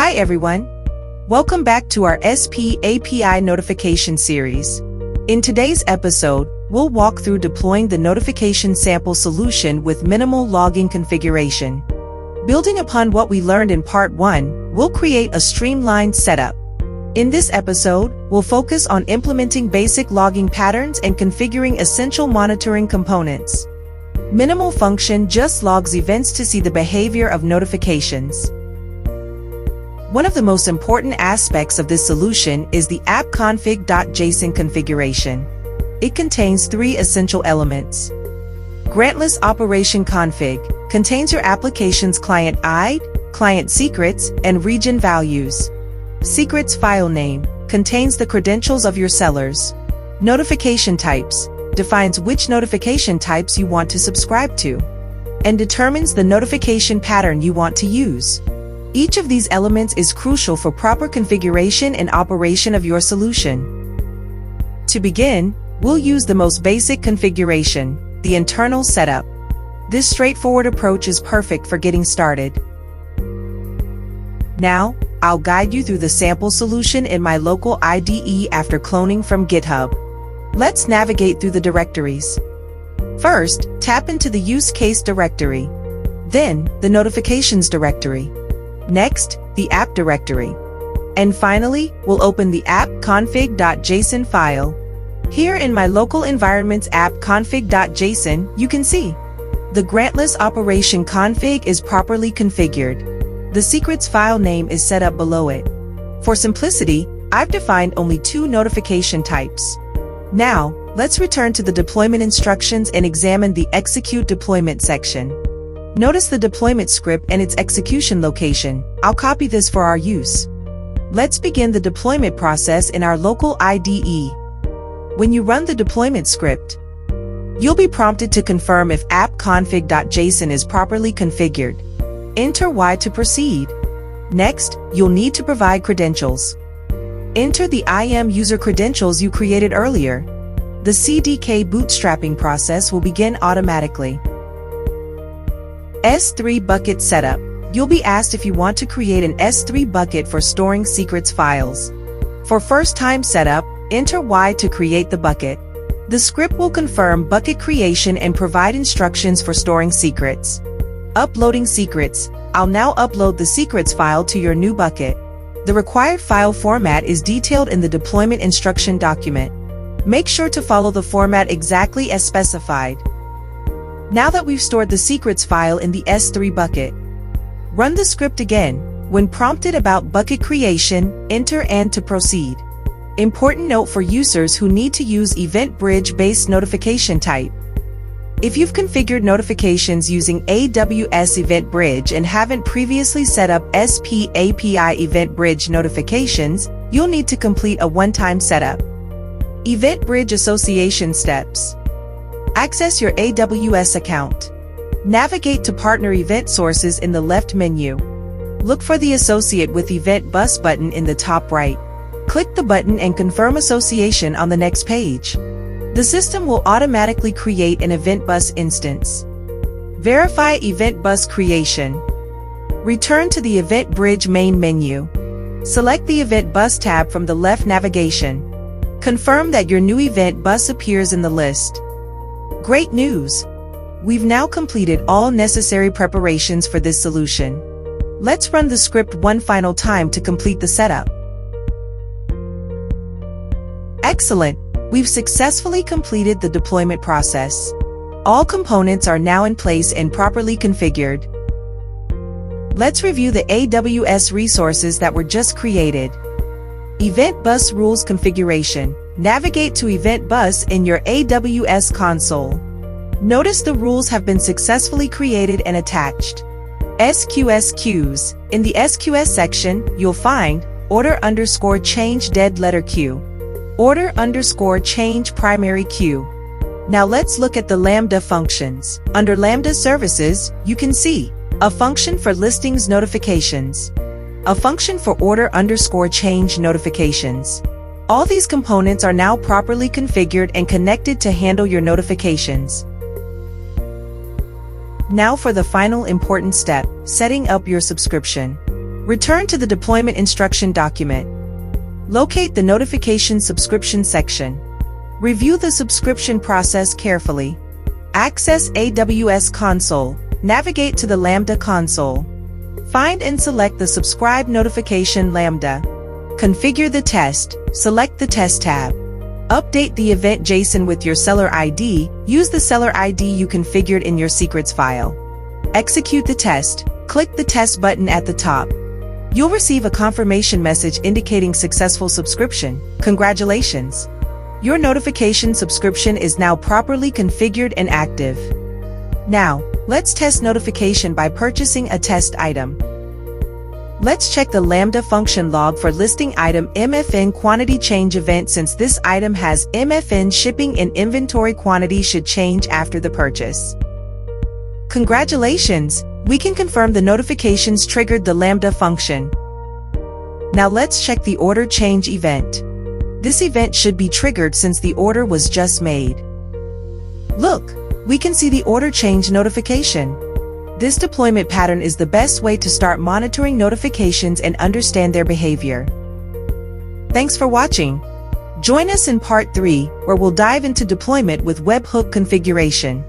Hi everyone! Welcome back to our SP API notification series. In today's episode, we'll walk through deploying the notification sample solution with minimal logging configuration. Building upon what we learned in part 1, we'll create a streamlined setup. In this episode, we'll focus on implementing basic logging patterns and configuring essential monitoring components. Minimal function just logs events to see the behavior of notifications. One of the most important aspects of this solution is the appconfig.json configuration. It contains 3 essential elements. Grantless operation config contains your application's client ID, client secrets, and region values. Secrets file name contains the credentials of your sellers. Notification types defines which notification types you want to subscribe to, and determines the notification pattern you want to use. Each of these elements is crucial for proper configuration and operation of your solution. To begin, we'll use the most basic configuration, the internal setup. This straightforward approach is perfect for getting started. Now, I'll guide you through the sample solution in my local IDE after cloning from GitHub. Let's navigate through the directories. First, tap into the use case directory. Then, the notifications directory. Next, the app directory. And finally, we'll open the appconfig.json file. Here in my local environment's appconfig.json, you can see the grantless operation config is properly configured. The secrets file name is set up below it. For simplicity, I've defined only 2 notification types. Now, let's return to the deployment instructions and examine the execute deployment section. Notice the deployment script and its execution location. I'll copy this for our use. Let's begin the deployment process in our local IDE. When you run the deployment script, you'll be prompted to confirm if appconfig.json is properly configured. Enter Y to proceed. Next, you'll need to provide credentials. Enter the IAM user credentials you created earlier. The CDK bootstrapping process will begin automatically. S3 bucket setup. You'll be asked if you want to create an S3 bucket for storing secrets files. For first-time setup, enter Y to create the bucket. The script will confirm bucket creation and provide instructions for storing secrets. Uploading secrets. I'll now upload the secrets file to your new bucket. The required file format is detailed in the deployment instruction document. Make sure to follow the format exactly as specified. Now that we've stored the secrets file in the S3 bucket, run the script again. When prompted about bucket creation, enter and to proceed. Important note for users who need to use EventBridge-based notification type. If you've configured notifications using AWS EventBridge and haven't previously set up SP API EventBridge notifications, you'll need to complete a one-time setup. EventBridge association steps. Access your AWS account. Navigate to Partner Event Sources in the left menu. Look for the Associate with Event Bus button in the top right. Click the button and confirm association on the next page. The system will automatically create an Event Bus instance. Verify Event Bus creation. Return to the EventBridge main menu. Select the Event Bus tab from the left navigation. Confirm that your new Event Bus appears in the list. Great news! We've now completed all necessary preparations for this solution. Let's run the script one final time to complete the setup. Excellent! We've successfully completed the deployment process. All components are now in place and properly configured. Let's review the AWS resources that were just created. Event Bus Rules Configuration. Navigate to Event Bus in your AWS console. Notice the rules have been successfully created and attached. SQS queues. In the SQS section, you'll find order_change dead letter queue, order_change primary queue. Now let's look at the Lambda functions. Under Lambda services, you can see a function for listings notifications, a function for order_change notifications. All these components are now properly configured and connected to handle your notifications. Now for the final important step, setting up your subscription. Return to the deployment instruction document. Locate the notification subscription section. Review the subscription process carefully. Access AWS console. Navigate to the Lambda console. Find and select the subscribe notification Lambda. Configure the test. Select the test tab. Update the event JSON with your seller ID. Use the seller ID you configured in your secrets file. Execute the test. Click the test button at the top. You'll receive a confirmation message indicating successful subscription. Congratulations! Your notification subscription is now properly configured and active. Now, let's test notification by purchasing a test item. Let's check the Lambda function log for listing item MFN quantity change event. Since this item has MFN shipping and inventory quantity should change after the purchase. Congratulations! We can confirm the notifications triggered the Lambda function. Now let's check the order change event. This event should be triggered since the order was just made. Look, we can see the order change notification. This deployment pattern is the best way to start monitoring notifications and understand their behavior. Thanks for watching. Join us in part 3, where we'll dive into deployment with webhook configuration.